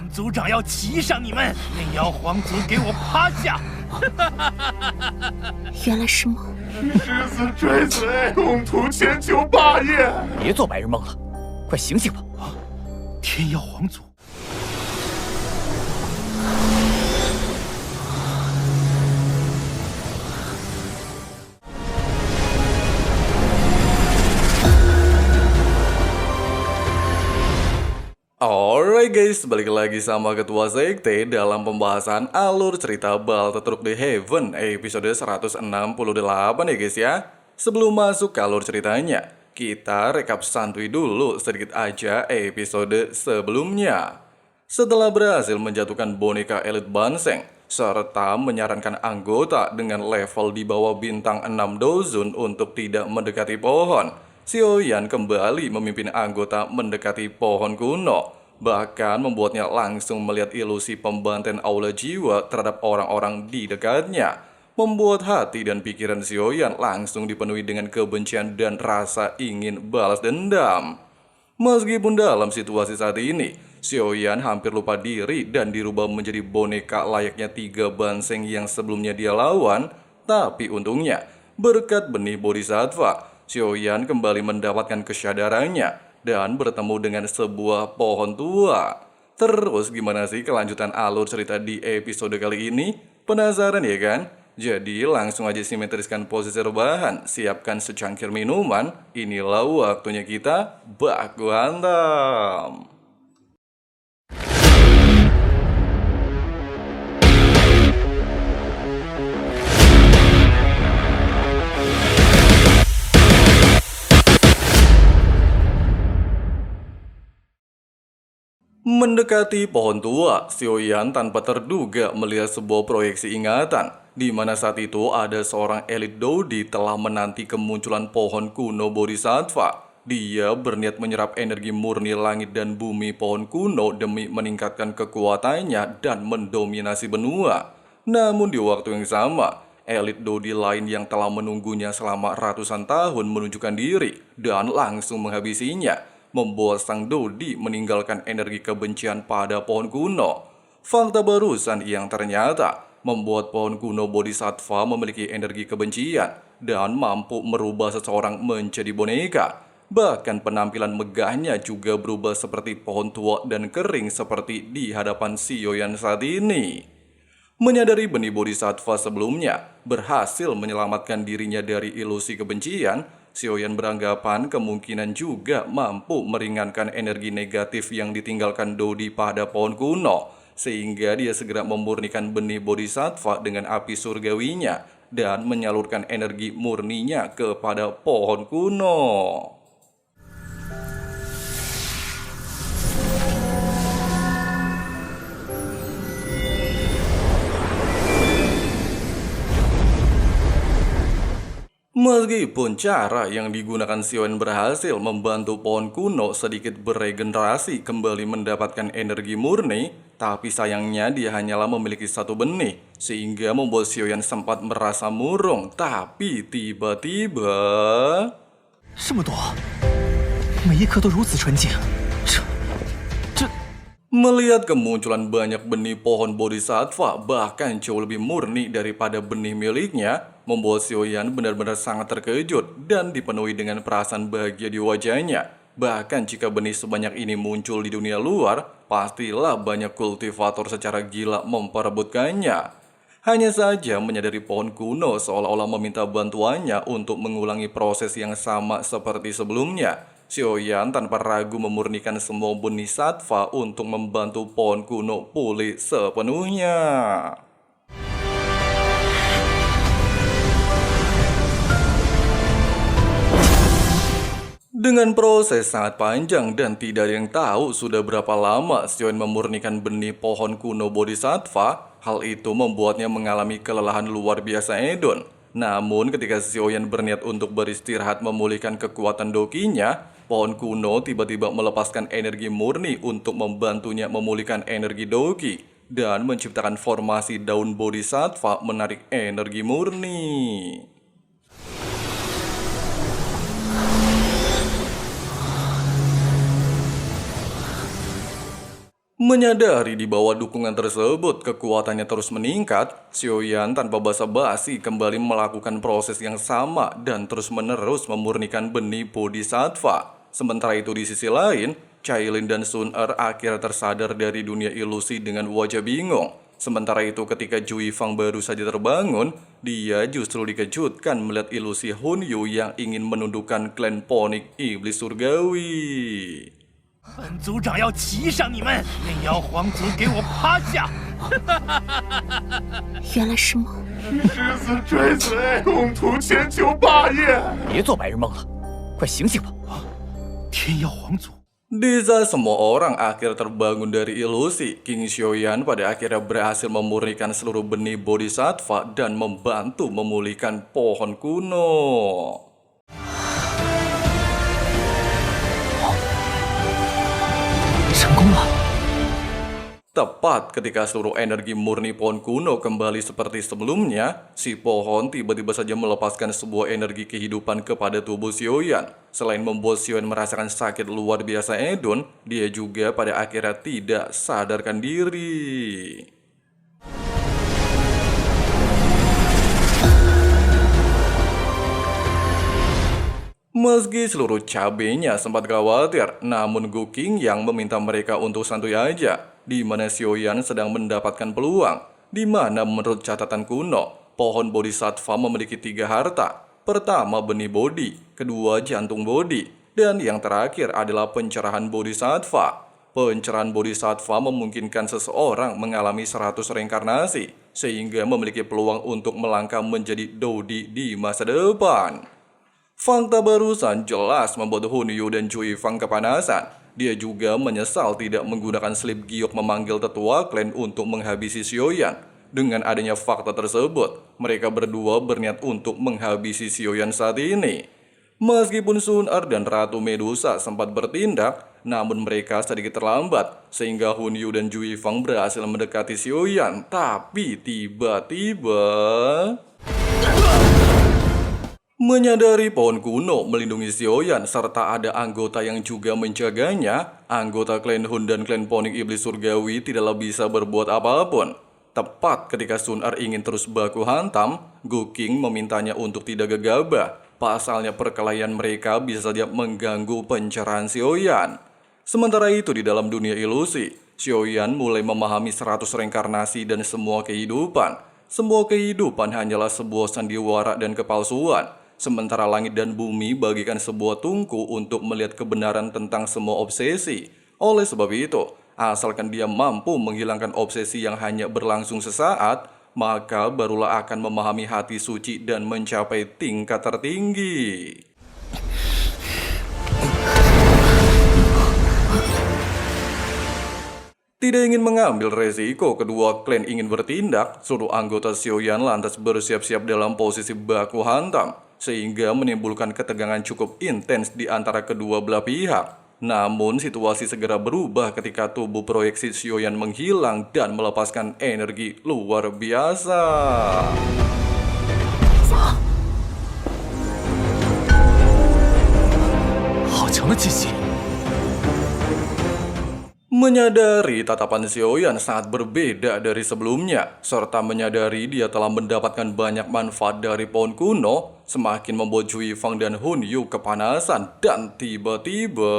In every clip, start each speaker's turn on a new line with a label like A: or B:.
A: 本族长要骑上你们，内妖皇族给我趴下！
B: 原来是梦。
C: 狮子追随，共图千秋霸业。
D: 别做白日梦了，快醒醒吧！
A: 天妖皇族。
E: Alright guys, balik lagi sama Ketua Sekte dalam pembahasan alur cerita Balta Truk di Heaven episode 168 ya guys ya. Sebelum masuk ke alur ceritanya, kita rekap santuy dulu sedikit aja episode sebelumnya. Setelah berhasil menjatuhkan boneka elit Banseng, serta menyarankan anggota dengan level di bawah bintang 6 Dozun untuk tidak mendekati pohon, Xiaoyan kembali memimpin anggota mendekati pohon kuno, bahkan membuatnya langsung melihat ilusi pembantaian aula jiwa terhadap orang-orang di dekatnya, membuat hati dan pikiran Xiaoyan langsung dipenuhi dengan kebencian dan rasa ingin balas dendam. Meskipun dalam situasi saat ini, Xiaoyan hampir lupa diri dan dirubah menjadi boneka layaknya 3 Banseng yang sebelumnya dia lawan, tapi untungnya, berkat benih Bodhisattva, Xiaoyan kembali mendapatkan kesadarannya dan bertemu dengan sebuah pohon tua. Terus gimana sih kelanjutan alur cerita di episode kali ini? Penasaran ya kan? Jadi langsung aja simetriskan posisi rebahan, siapkan secangkir minuman, inilah waktunya kita baku hantam. Mendekati pohon tua, Xiaoyan tanpa terduga melihat sebuah proyeksi ingatan, di mana saat itu ada seorang elit Dodi telah menanti kemunculan pohon kuno Bodhisattva. Dia berniat menyerap energi murni langit dan bumi pohon kuno demi meningkatkan kekuatannya dan mendominasi benua. Namun di waktu yang sama, elit Dodi lain yang telah menunggunya selama ratusan tahun menunjukkan diri dan langsung menghabisinya, membuat sang Dodi meninggalkan energi kebencian pada pohon kuno. Fakta barusan yang ternyata membuat pohon kuno Bodhisattva memiliki energi kebencian dan mampu merubah seseorang menjadi boneka. Bahkan penampilan megahnya juga berubah seperti pohon tua dan kering seperti di hadapan Xiaoyan saat ini. Menyadari benih Bodhisattva sebelumnya berhasil menyelamatkan dirinya dari ilusi kebencian, Xiaoyan beranggapan kemungkinan juga mampu meringankan energi negatif yang ditinggalkan Dodi pada pohon kuno, sehingga dia segera memurnikan benih Bodhisattva dengan api surgawinya dan menyalurkan energi murninya kepada pohon kuno. Meskipun cara yang digunakan Xiaoyan berhasil membantu pohon kuno sedikit beregenerasi kembali mendapatkan energi murni, tapi sayangnya dia hanyalah memiliki satu benih, sehingga membuat Xiaoyan sempat merasa murung. Tapi tiba-tiba...
A: 这么多，每一颗都如此纯净，这
E: Melihat kemunculan banyak benih pohon Bodhisattva bahkan jauh lebih murni daripada benih miliknya, membuat Xiaoyan benar-benar sangat terkejut dan dipenuhi dengan perasaan bahagia di wajahnya. Bahkan jika benih sebanyak ini muncul di dunia luar, pastilah banyak kultivator secara gila memperebutkannya. Hanya saja menyadari pohon kuno seolah-olah meminta bantuannya untuk mengulangi proses yang sama seperti sebelumnya. Xiaoyan tanpa ragu memurnikan semua benih sattva untuk membantu pohon kuno pulih sepenuhnya. Dengan proses sangat panjang dan tidak ada yang tahu sudah berapa lama Xiaoyan memurnikan benih pohon kuno Bodhisattva, hal itu membuatnya mengalami kelelahan luar biasa edon. Namun ketika Xiaoyan berniat untuk beristirahat memulihkan kekuatan dokinya, pohon kuno tiba-tiba melepaskan energi murni untuk membantunya memulihkan energi doki dan menciptakan formasi daun Bodhisattva menarik energi murni. Menyadari di bawah dukungan tersebut kekuatannya terus meningkat, Xiaoyan tanpa basa-basi kembali melakukan proses yang sama dan terus-menerus memurnikan benih bodhisattva. Sementara itu di sisi lain, Cailin dan Sun Er akhirnya tersadar dari dunia ilusi dengan wajah bingung. Sementara itu ketika Jui Fang baru saja terbangun, dia justru dikejutkan melihat ilusi Hun Yu yang ingin menundukkan klan Ponik Iblis Surgawi.
B: 本族长要骑上你们，天妖皇族给我趴下！
F: 原来是梦。
C: 狮子追随，共图千秋霸业。
D: 别做白日梦了，快醒醒吧！
B: 天妖皇族，
E: Di saat semua orang akhirnya terbangun dari ilusi, King Xiaoyan pada akhirnya berhasil memurnikan seluruh benih bodhisattva dan membantu memulihkan pohon kuno. Tepat ketika seluruh energi murni pohon kuno kembali seperti sebelumnya, si pohon tiba-tiba saja melepaskan sebuah energi kehidupan kepada tubuh Xiaoyan. Selain membuat Xiaoyan merasakan sakit luar biasa edun, dia juga pada akhirnya tidak sadarkan diri. Meski seluruh cabenya sempat khawatir, namun Guking yang meminta mereka untuk santuy aja, di mana Xiaoyan sedang mendapatkan peluang, di mana menurut catatan kuno, pohon bodhisattva memiliki 3 harta. Pertama benih bodhi, kedua jantung bodhi, dan yang terakhir adalah pencerahan bodhisattva. Pencerahan bodhisattva memungkinkan seseorang mengalami 100 reinkarnasi, sehingga memiliki peluang untuk melangkah menjadi Dodi di masa depan. Fakta barusan jelas membuat Hun Yu dan Jui Fang kepanasan. Dia juga menyesal tidak menggunakan slip giok memanggil tetua klan untuk menghabisi Xiaoyan. Dengan adanya fakta tersebut, mereka berdua berniat untuk menghabisi Xiaoyan saat ini. Meskipun Sun Er dan Ratu Medusa sempat bertindak, namun mereka sedikit terlambat, sehingga Hun Yu dan Jui Fang berhasil mendekati Xiaoyan. Tapi tiba-tiba... Menyadari pohon kuno melindungi Xiaoyan serta ada anggota yang juga menjaganya, anggota klan Hun dan klan Ponik Iblis Surgawi tidaklah bisa berbuat apapun. Tepat ketika Sun Er ingin terus baku hantam, Guking memintanya untuk tidak gegabah. Pasalnya perkelahian mereka bisa saja mengganggu pencerahan Xiaoyan. Sementara itu di dalam dunia ilusi, Xiaoyan mulai memahami 100 reinkarnasi dan semua kehidupan. Semua kehidupan hanyalah sebuah sandiwara dan kepalsuan. Sementara langit dan bumi bagikan sebuah tungku untuk melihat kebenaran tentang semua obsesi. Oleh sebab itu, asalkan dia mampu menghilangkan obsesi yang hanya berlangsung sesaat, maka barulah akan memahami hati suci dan mencapai tingkat tertinggi. Tidak ingin mengambil resiko kedua klan ingin bertindak, seluruh anggota Xiaoyan lantas bersiap-siap dalam posisi baku hantam, sehingga menimbulkan ketegangan cukup intens di antara kedua belah pihak. Namun situasi segera berubah ketika tubuh proyeksi Xiaoyan menghilang dan melepaskan energi luar biasa. Menyadari tatapan Xiaoyan sangat berbeda dari sebelumnya, serta menyadari dia telah mendapatkan banyak manfaat dari pohon kuno, semakin membuat Jui Fang dan Hun Yu kepanasan dan tiba-tiba...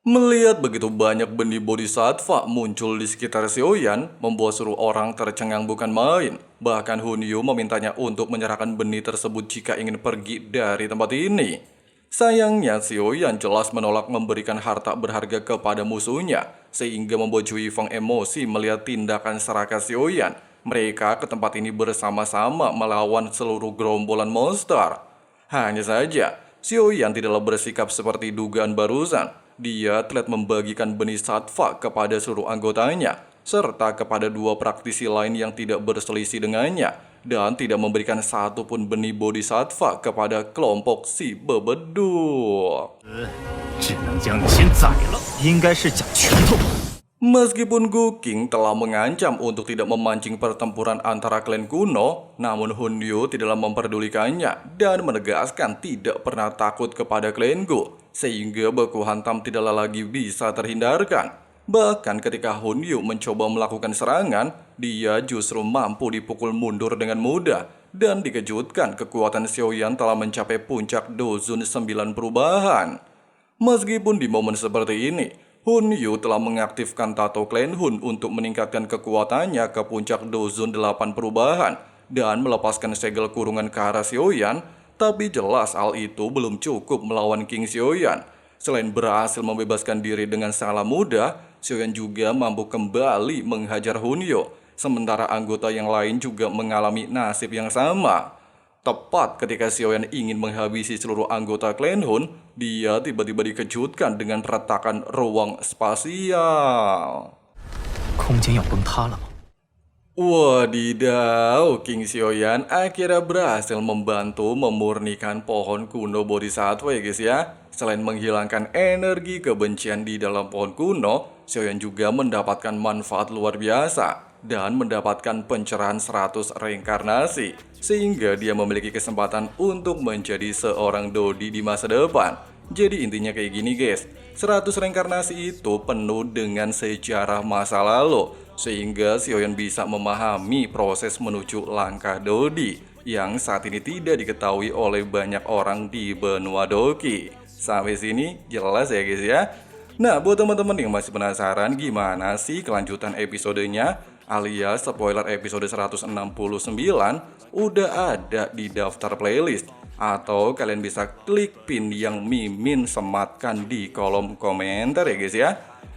E: Melihat begitu banyak benih bodhisattva muncul di sekitar Xiaoyan, membuat seluruh orang tercengang bukan main. Bahkan Hun Yu memintanya untuk menyerahkan benih tersebut jika ingin pergi dari tempat ini. Sayangnya Xiaoyan jelas menolak memberikan harta berharga kepada musuhnya, sehingga membuat Jui Fang emosi melihat tindakan serakah Xiaoyan. Mereka ke tempat ini bersama-sama melawan seluruh gerombolan monster. Hanya saja, Xiaoyan tidaklah bersikap seperti dugaan barusan. Dia telah membagikan benih sattva kepada seluruh anggotanya, serta kepada 2 praktisi lain yang tidak berselisih dengannya, dan tidak memberikan satupun benih bodhisattva kepada kelompok si bebeduk.
B: 只能将你先宰了。
A: 应该是讲拳头。
E: Meskipun Gokking telah mengancam untuk tidak memancing pertempuran antara klan kuno, namun Hunyo tidaklah memperdulikannya dan menegaskan tidak pernah takut kepada klan Go, sehingga baku hantam tidaklah lagi bisa terhindarkan. Bahkan ketika Hunyo mencoba melakukan serangan, dia justru mampu dipukul mundur dengan mudah, dan dikejutkan kekuatan Xiaoyan telah mencapai puncak Dozun 9 perubahan. Meskipun di momen seperti ini, Hunyo telah mengaktifkan Tato Clan Hun untuk meningkatkan kekuatannya ke puncak Dozun 8 perubahan dan melepaskan segel kurungan ke arah Xiaoyan, tapi jelas hal itu belum cukup melawan King Xiaoyan. Selain berhasil membebaskan diri dengan sangat mudah, Xiaoyan juga mampu kembali menghajar Hunyo, sementara anggota yang lain juga mengalami nasib yang sama. Tepat ketika Xiaoyan ingin menghabisi seluruh anggota klan Hun, dia tiba-tiba dikejutkan dengan retakan ruang spasial.
A: 空间要崩塌了吗？
E: Wadidaw, King Xiaoyan akhirnya berhasil membantu memurnikan pohon kuno Bodhisattva ya guys ya. Selain menghilangkan energi kebencian di dalam pohon kuno, Xiaoyan juga mendapatkan manfaat luar biasa dan mendapatkan pencerahan 100 reinkarnasi, sehingga dia memiliki kesempatan untuk menjadi seorang Dodi di masa depan. Jadi intinya kayak gini guys, 100 reinkarnasi itu penuh dengan sejarah masa lalu, sehingga Xiaoyan bisa memahami proses menuju langkah Dodi yang saat ini tidak diketahui oleh banyak orang di benua Doki. Sampai sini jelas ya guys ya. Nah, buat teman-teman yang masih penasaran gimana sih kelanjutan episodenya, alias spoiler episode 169 udah ada di daftar playlist, atau kalian bisa klik pin yang Mimin sematkan di kolom komentar ya guys ya.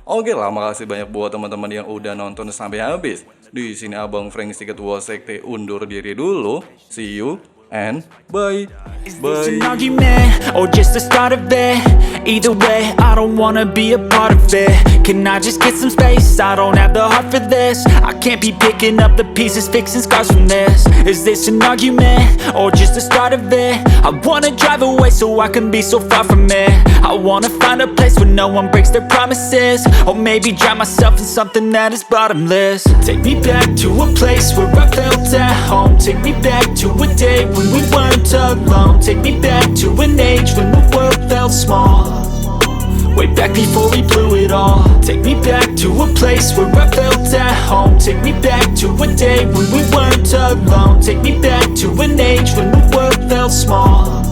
E: Oke lah, makasih banyak buat teman-teman yang udah nonton sampai habis. Di sini Abang Frank si Ketua Sekte undur diri dulu. See you and bye.
F: Is this an argument or just the start of it? Either way, I don't wanna be a part of it. Can I just get some space? I don't have the heart for this. I can't be picking up the pieces, fixing scars from this. Is this an argument or just the start of it? I wanna drive away so I can be so far from it. I wanna find a place where no one breaks their promises, or maybe drown myself in something that is bottomless. Take me back to a place where I felt at home. Take me back to a day when we weren't alone. Take me back to an age when the world felt small, way back before we blew it all. Take me back to a place where I felt at home. Take me back to a day when we weren't alone. Take me back to an age when the world felt small.